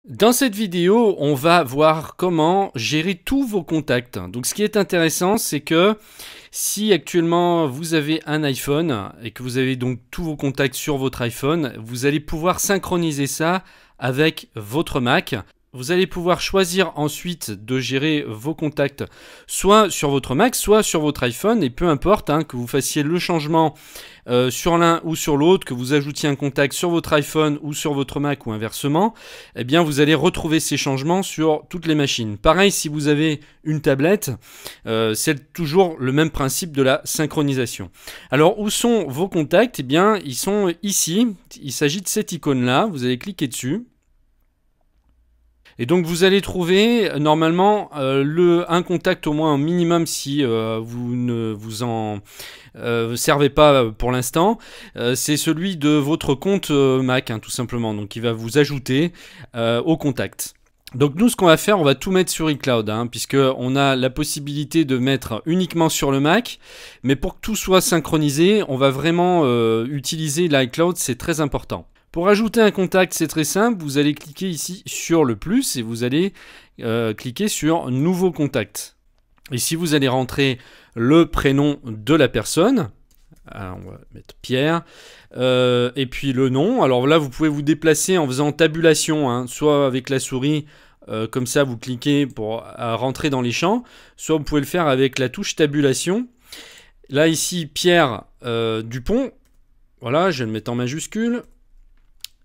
Dans cette vidéo, on va voir comment gérer tous vos contacts. Donc ce qui est intéressant, c'est que si actuellement vous avez un iPhone et que vous avez donc tous vos contacts sur votre iPhone, vous allez pouvoir synchroniser ça avec votre Mac. Vous allez pouvoir choisir ensuite de gérer vos contacts soit sur votre Mac, soit sur votre iPhone, et peu importe que vous fassiez le changement sur l'un ou sur l'autre, que vous ajoutiez un contact sur votre iPhone ou sur votre Mac ou inversement, eh bien vous allez retrouver ces changements sur toutes les machines. Pareil, si vous avez une tablette, c'est toujours le même principe de la synchronisation. Alors où sont vos contacts? Eh bien ils sont ici, il s'agit de cette icône-là, vous allez cliquer dessus. Et donc vous allez trouver normalement un contact au moins un minimum si vous ne vous en servez pas pour l'instant. C'est celui de votre compte Mac, tout simplement. Donc il va vous ajouter au contact. Donc nous, ce qu'on va faire, on va tout mettre sur iCloud, puisque on a la possibilité de mettre uniquement sur le Mac, mais pour que tout soit synchronisé, on va vraiment utiliser l'iCloud, c'est très important. Pour ajouter un contact, c'est très simple, vous allez cliquer ici sur le plus et vous allez cliquer sur Nouveau contact. Ici, vous allez rentrer le prénom de la personne. Alors, on va mettre Pierre. Et puis le nom. Alors là, vous pouvez vous déplacer en faisant tabulation, soit avec la souris, comme ça, vous cliquez pour rentrer dans les champs, soit vous pouvez le faire avec la touche tabulation. Là, ici, Pierre Dupont. Voilà, je vais le mettre en majuscule.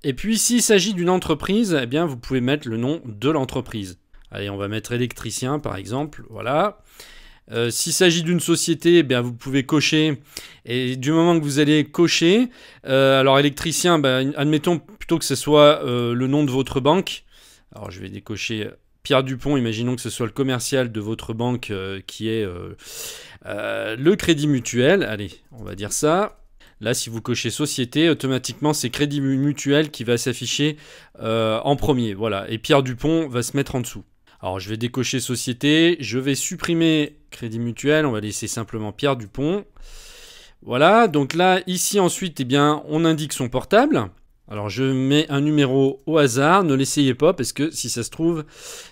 Et puis, s'il s'agit d'une entreprise, eh bien, vous pouvez mettre le nom de l'entreprise. Allez, on va mettre électricien, par exemple. Voilà. S'il s'agit d'une société, eh bien, vous pouvez cocher. Et du moment que vous allez cocher, alors électricien, admettons plutôt que ce soit le nom de votre banque. Alors, je vais décocher Pierre Dupont. Imaginons que ce soit le commercial de votre banque qui est le Crédit Mutuel. Allez, on va dire ça. Là, si vous cochez Société, automatiquement, c'est Crédit Mutuel qui va s'afficher en premier. Voilà. Et Pierre Dupont va se mettre en dessous. Alors, je vais décocher Société. Je vais supprimer Crédit Mutuel. On va laisser simplement Pierre Dupont. Voilà. Donc là, ici, ensuite, eh bien, on indique son portable. Alors, je mets un numéro au hasard. Ne l'essayez pas parce que si ça se trouve,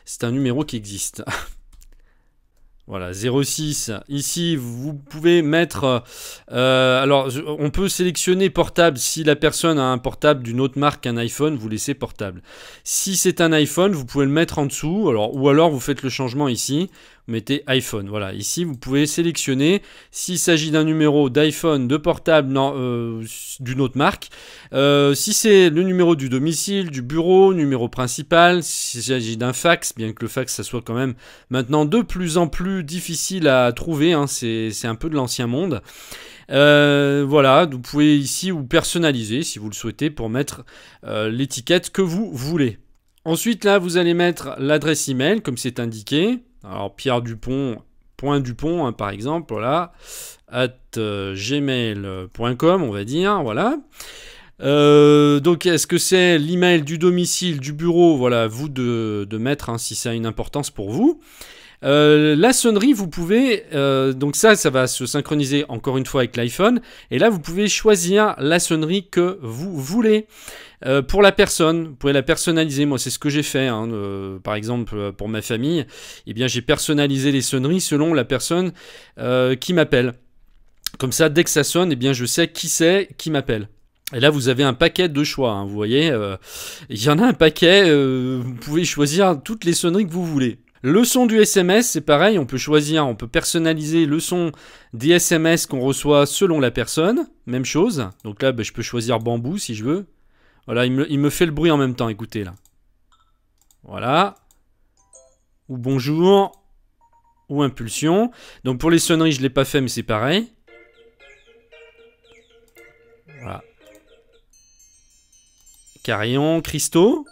c'est un numéro qui existe. Voilà, 06. Ici, vous pouvez mettre... alors, on peut sélectionner portable. Si la personne a un portable d'une autre marque qu'un iPhone, vous laissez portable. Si c'est un iPhone, vous pouvez le mettre en dessous. Ou alors, vous faites le changement ici. Vous mettez iPhone. Voilà, ici, vous pouvez sélectionner s'il s'agit d'un numéro d'iPhone, de portable d'une autre marque. Si c'est le numéro du domicile, du bureau, numéro principal, s'il s'agit d'un fax, bien que le fax, ça soit quand même maintenant de plus en plus difficile à trouver, c'est un peu de l'ancien monde. Voilà, vous pouvez ici vous personnaliser si vous le souhaitez pour mettre l'étiquette que vous voulez. Ensuite, là, vous allez mettre l'adresse email comme c'est indiqué. Alors, Pierre Dupont, .dupont, par exemple, voilà, @gmail.com, on va dire, voilà. Donc, est-ce que c'est l'email du domicile, du bureau? Voilà, vous de mettre si ça a une importance pour vous. La sonnerie, vous pouvez... donc ça va se synchroniser encore une fois avec l'iPhone. Et là, vous pouvez choisir la sonnerie que vous voulez. Pour la personne, vous pouvez la personnaliser. Moi, c'est ce que j'ai fait. Par exemple, pour ma famille, eh bien, j'ai personnalisé les sonneries selon la personne qui m'appelle. Comme ça, dès que ça sonne, eh bien, je sais qui c'est qui m'appelle. Et là, vous avez un paquet de choix. Vous voyez, il y en a un paquet. Vous pouvez choisir toutes les sonneries que vous voulez. Le son du SMS, c'est pareil, on peut choisir, on peut personnaliser le son des SMS qu'on reçoit selon la personne, même chose. Donc là, je peux choisir bambou si je veux. Voilà, il me fait le bruit en même temps, écoutez là. Voilà. Ou bonjour. Ou impulsion. Donc pour les sonneries, je ne l'ai pas fait, mais c'est pareil. Voilà. Carillon, cristaux.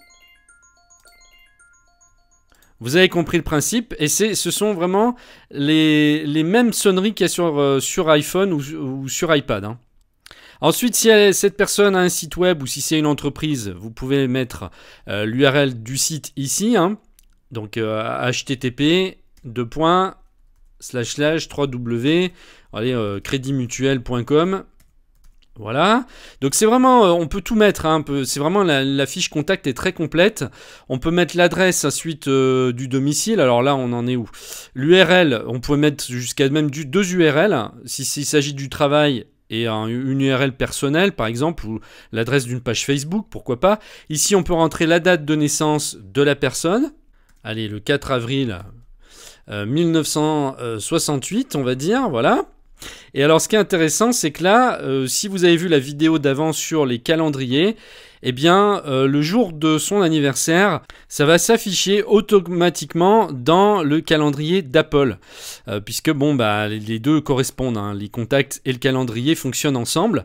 Vous avez compris le principe, et ce sont vraiment les mêmes sonneries qu'il y a sur iPhone ou sur iPad. Ensuite, si cette personne a un site web ou si c'est une entreprise, vous pouvez mettre l'URL du site ici. Donc http://www.créditmutuel.com. Voilà, donc c'est vraiment, on peut tout mettre, hein, c'est vraiment la fiche contact est très complète. On peut mettre l'adresse ensuite du domicile. Alors là, on en est où? L'URL, on peut mettre jusqu'à même deux URL s'il s'agit du travail et une URL personnelle, par exemple, ou l'adresse d'une page Facebook, pourquoi pas. Ici, on peut rentrer la date de naissance de la personne. Allez, le 4 avril 1968, on va dire, voilà. Et alors ce qui est intéressant, c'est que là, si vous avez vu la vidéo d'avant sur les calendriers, eh bien le jour de son anniversaire, ça va s'afficher automatiquement dans le calendrier d'Apple. Puisque bon, bah, les deux correspondent, hein, les contacts et le calendrier fonctionnent ensemble.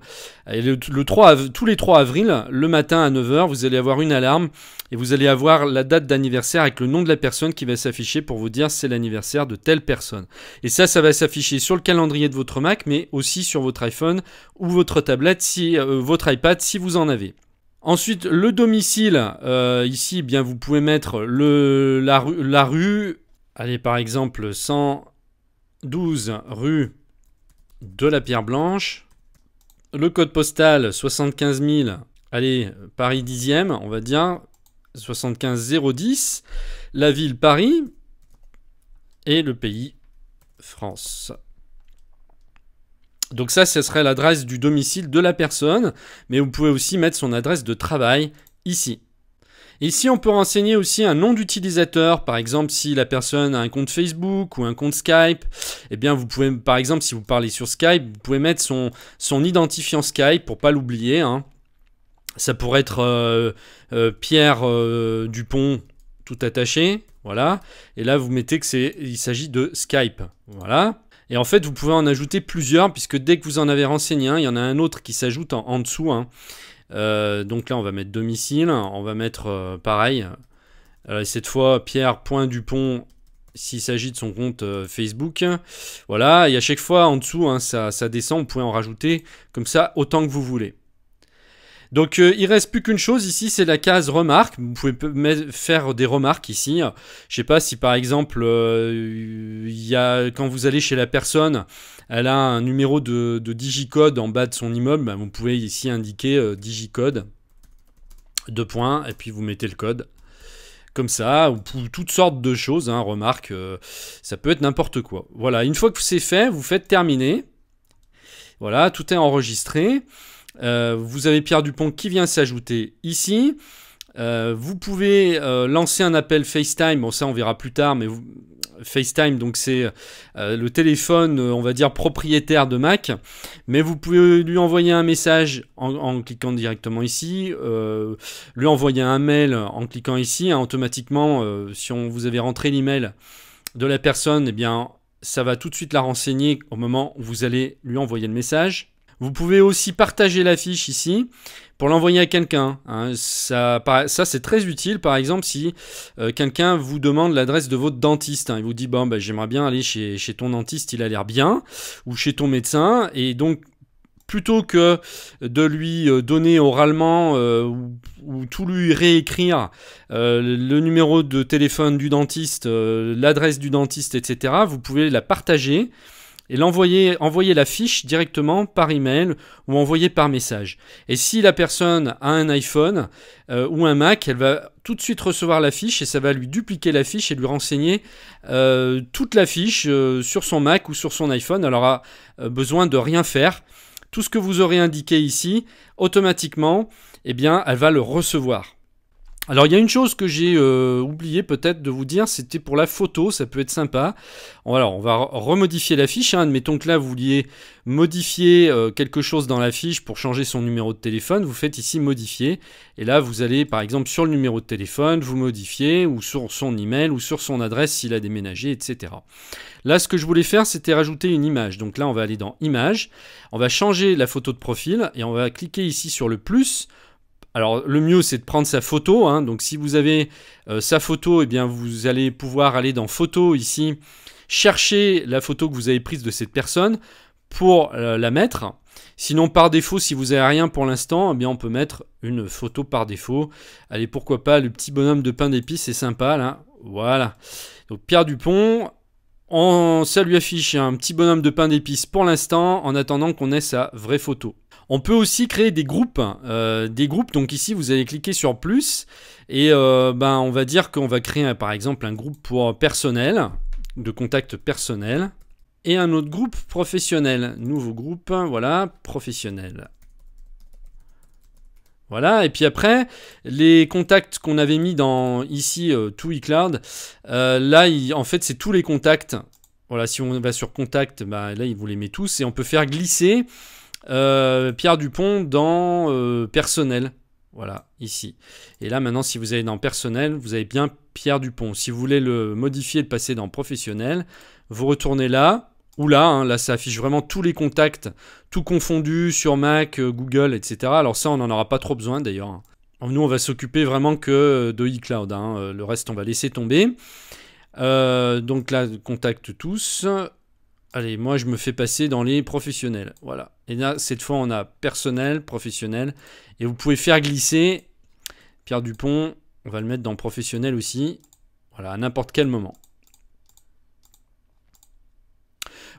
Et tous les 3 avril, le matin à 9 h, vous allez avoir une alarme et vous allez avoir la date d'anniversaire avec le nom de la personne qui va s'afficher pour vous dire c'est l'anniversaire de telle personne. Et ça va s'afficher sur le calendrier de votre Mac, mais aussi sur votre iPhone ou votre tablette, votre iPad si vous en avez. Ensuite, le domicile, ici, eh bien, vous pouvez mettre la rue, allez par exemple 112 rue de la Pierre Blanche, le code postal 75 000, allez, Paris 10e, on va dire, 75 010, la ville Paris et le pays France. Donc ça, ce serait l'adresse du domicile de la personne, mais vous pouvez aussi mettre son adresse de travail ici. Ici, on peut renseigner aussi un nom d'utilisateur. Par exemple, si la personne a un compte Facebook ou un compte Skype, eh bien, vous pouvez, par exemple, si vous parlez sur Skype, vous pouvez mettre son identifiant Skype pour pas l'oublier, hein. Ça pourrait être Pierre Dupont tout attaché, voilà. Et là, vous mettez il s'agit de Skype, voilà. Et en fait, vous pouvez en ajouter plusieurs, puisque dès que vous en avez renseigné un, il y en a un autre qui s'ajoute en dessous, hein. Donc là, on va mettre domicile, on va mettre pareil. Cette fois, Pierre.Dupont, s'il s'agit de son compte Facebook. Voilà, et à chaque fois, en dessous, hein, ça descend, vous pouvez en rajouter comme ça, autant que vous voulez. Donc il reste plus qu'une chose ici, c'est la case remarques. Vous pouvez faire des remarques ici. Je sais pas si par exemple quand vous allez chez la personne, elle a un numéro de digicode en bas de son immeuble, bah, vous pouvez ici indiquer digicode, 2 points, et puis vous mettez le code. Comme ça, ou pour toutes sortes de choses, hein, remarques, ça peut être n'importe quoi. Voilà, une fois que c'est fait, vous faites terminer. Voilà, tout est enregistré. Vous avez Pierre Dupont qui vient s'ajouter ici. Vous pouvez lancer un appel FaceTime. Bon, ça on verra plus tard, mais FaceTime, donc c'est le téléphone, on va dire propriétaire de Mac. Mais vous pouvez lui envoyer un message en cliquant directement ici, lui envoyer un mail en cliquant ici. Hein, automatiquement, si vous avez rentré l'email de la personne, eh bien, ça va tout de suite la renseigner au moment où vous allez lui envoyer le message. Vous pouvez aussi partager la fiche ici pour l'envoyer à quelqu'un. Hein. Ça c'est très utile, par exemple, si quelqu'un vous demande l'adresse de votre dentiste. Hein. Il vous dit, bon, bah, j'aimerais bien aller chez ton dentiste, il a l'air bien, ou chez ton médecin. Et donc, plutôt que de lui donner oralement ou tout lui réécrire le numéro de téléphone du dentiste, l'adresse du dentiste, etc., vous pouvez la partager et envoyer la fiche directement par email ou envoyer par message. Et si la personne a un iPhone ou un Mac, elle va tout de suite recevoir la fiche et ça va lui dupliquer la fiche et lui renseigner toute la fiche sur son Mac ou sur son iPhone. Elle aura besoin de rien faire. Tout ce que vous aurez indiqué ici, automatiquement, eh bien, elle va le recevoir. Alors il y a une chose que j'ai oublié peut-être de vous dire, c'était pour la photo, ça peut être sympa. Alors on va remodifier la fiche, hein. Admettons que là vous vouliez modifier quelque chose dans la fiche pour changer son numéro de téléphone, vous faites ici modifier, et là vous allez par exemple sur le numéro de téléphone, vous modifiez, ou sur son email, ou sur son adresse s'il a déménagé, etc. Là ce que je voulais faire c'était rajouter une image, donc là on va aller dans images, on va changer la photo de profil, et on va cliquer ici sur le plus. Alors le mieux c'est de prendre sa photo, hein. Donc si vous avez sa photo, eh bien vous allez pouvoir aller dans photo ici, chercher la photo que vous avez prise de cette personne pour la mettre. Sinon par défaut, si vous n'avez rien pour l'instant, eh bien on peut mettre une photo par défaut. Allez, pourquoi pas le petit bonhomme de pain d'épices, c'est sympa là. Voilà. Donc Pierre Dupont, ça lui affiche un petit bonhomme de pain d'épices pour l'instant, en attendant qu'on ait sa vraie photo. On peut aussi créer des groupes. Donc ici, vous allez cliquer sur plus. Et on va dire qu'on va créer par exemple un groupe pour personnel, de contact personnel. Et un autre groupe professionnel. Nouveau groupe, voilà, professionnel. Voilà, et puis après, les contacts qu'on avait mis dans ici, To iCloud, là, en fait, c'est tous les contacts. Voilà, si on va sur contact, là, il vous les met tous. Et on peut faire glisser Pierre Dupont dans personnel. Voilà, ici. Et là, maintenant, si vous allez dans personnel, vous avez bien Pierre Dupont. Si vous voulez le modifier, le passer dans professionnel, vous retournez là. Ou là, hein, là, ça affiche vraiment tous les contacts, tout confondu sur Mac, Google, etc. Alors ça, on n'en aura pas trop besoin d'ailleurs. Nous, on va s'occuper vraiment que de iCloud. Hein. Le reste, on va laisser tomber. Donc là, contacte tous. Allez, moi, je me fais passer dans les professionnels. Voilà. Et là, cette fois, on a personnel, professionnel. Et vous pouvez faire glisser Pierre Dupont. On va le mettre dans professionnel aussi. Voilà, à n'importe quel moment.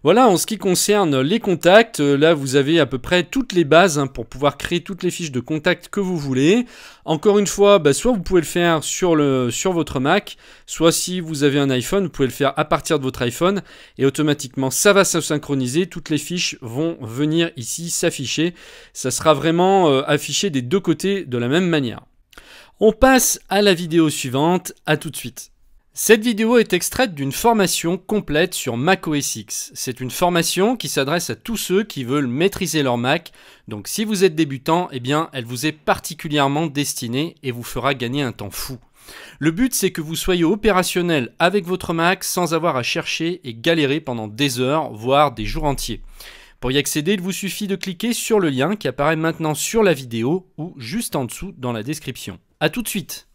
Voilà, en ce qui concerne les contacts, là vous avez à peu près toutes les bases hein, pour pouvoir créer toutes les fiches de contact que vous voulez. Encore une fois, soit vous pouvez le faire sur votre Mac, soit si vous avez un iPhone, vous pouvez le faire à partir de votre iPhone et automatiquement ça va se synchroniser, toutes les fiches vont venir ici s'afficher. Ça sera vraiment affiché des deux côtés de la même manière. On passe à la vidéo suivante, à tout de suite. Cette vidéo est extraite d'une formation complète sur macOS X. C'est une formation qui s'adresse à tous ceux qui veulent maîtriser leur Mac. Donc si vous êtes débutant, eh bien elle vous est particulièrement destinée et vous fera gagner un temps fou. Le but c'est que vous soyez opérationnel avec votre Mac sans avoir à chercher et galérer pendant des heures, voire des jours entiers. Pour y accéder, il vous suffit de cliquer sur le lien qui apparaît maintenant sur la vidéo ou juste en dessous dans la description. A tout de suite!